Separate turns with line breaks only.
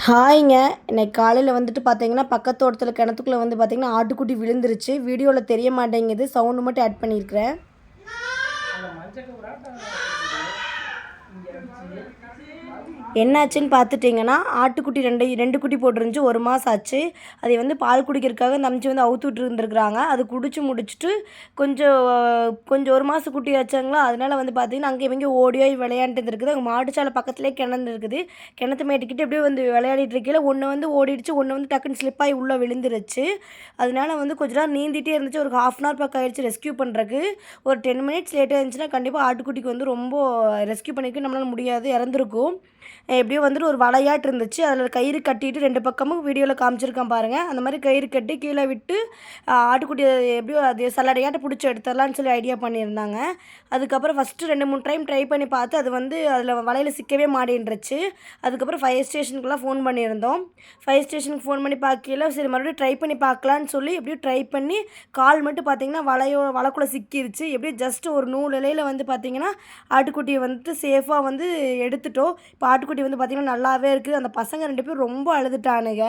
ஹாய்ங்க. இன்னைக்கு காலையில வந்துட்டு பார்த்தீங்கன்னா, பக்கத்து தோட்டத்தில கிணத்துக்குள்ள வந்து பார்த்தீங்கன்னா, ஆட்டுக்குட்டி விழுந்துருச்சு. வீடியோல தெரிய மாட்டேங்குது. சவுண்டு மட்டும் ஆட் பண்ணியிருக்கிறேன். என்னாச்சுன்னு பார்த்துட்டிங்கன்னா, ஆட்டுக்குட்டி 2 குட்டி போட்டிருந்துச்சு. 1 மாதம் ஆச்சு. அதை வந்து பால் குடிக்கிறதுக்காக அந்த அம்ச்சி வந்து அவுத்து விட்டுருந்துருக்குறாங்க. அது குடிச்சு முடிச்சுட்டு கொஞ்சம் கொஞ்சம் 1 மாத குட்டி ஆச்சாங்களா, அதனால வந்து பார்த்தீங்கன்னா, அங்கே இங்கேயும் ஓடி ஆடி விளையாண்டுட்டு இருக்குது. அங்கே மாட்டுச்சாலை பக்கத்துலேயே கிணறு இருக்குது. கிணத்து மேட்டுக்கிட்ட அப்படியே வந்து விளையாடிட்டு இருக்கையில, ஒன்று வந்து ஓடிடுச்சு, ஒன்று வந்து டக்குன்னு ஸ்லிப் ஆகி உள்ளே விழுந்துருச்சு. அதனால வந்து கொஞ்ச நேரம் நீந்திட்டே இருந்துச்சு. ஒரு 1/2 அன் ஹவர் பக்கம் ஆயிடுச்சு ரெஸ்க்யூ பண்ணுறதுக்கு. ஒரு 10 மினிட்ஸ் லேட்டாக இருந்துச்சுன்னா, கண்டிப்பாக ஆட்டுக்குட்டிக்கு வந்து ரொம்ப ரெஸ்க்யூ பண்ணிக்க நம்மளால முடியாது, இறந்துருக்கும். எப்படியோ வந்துட்டு ஒரு வலையாட்டு இருந்துச்சு. அதில் கயிறு கட்டிட்டு 2 பக்கமும் வீடியோவில் காமிச்சிருக்கேன் பாருங்கள். அந்த மாதிரி கயிறு கட்டி கீழே விட்டு ஆட்டுக்குட்டியை எப்படியோ அது சல்லடையாட்ட பிடிச்சி எடுத்துடலான்னு சொல்லி ஐடியா பண்ணியிருந்தாங்க. அதுக்கப்புறம் ஃபஸ்ட்டு 2, 3 டைம் ட்ரை பண்ணி பார்த்து அது வந்து அதில் வலையில் சிக்கவே மாட்டேன்ருச்சு. அதுக்கப்புறம் ஃபயர் ஸ்டேஷனுக்குலாம் ஃபோன் பண்ணியிருந்தோம். ஃபயர் ஸ்டேஷனுக்கு ஃபோன் பண்ணி பார்க்கையில சரி மறுபடியும் ட்ரை பண்ணி பார்க்கலான்னு சொல்லி எப்படியும் ட்ரை பண்ணி கால் மட்டும் பார்த்தீங்கன்னா வலைக்குள்ளே சிக்கிருச்சு. எப்படியும் ஜஸ்ட் ஒரு நூல் இலையில வந்து பார்த்தீங்கன்னா ஆட்டுக்குட்டியை வந்துட்டு சேஃபாக வந்து எடுத்துட்டோம். இப்போ ஆட்டுக்குட்டி வந்து பார்த்திங்கன்னா நல்லாவே இருக்குது. அந்த பசங்க 2 பேரும் ரொம்ப அழுதுட்டானுங்க.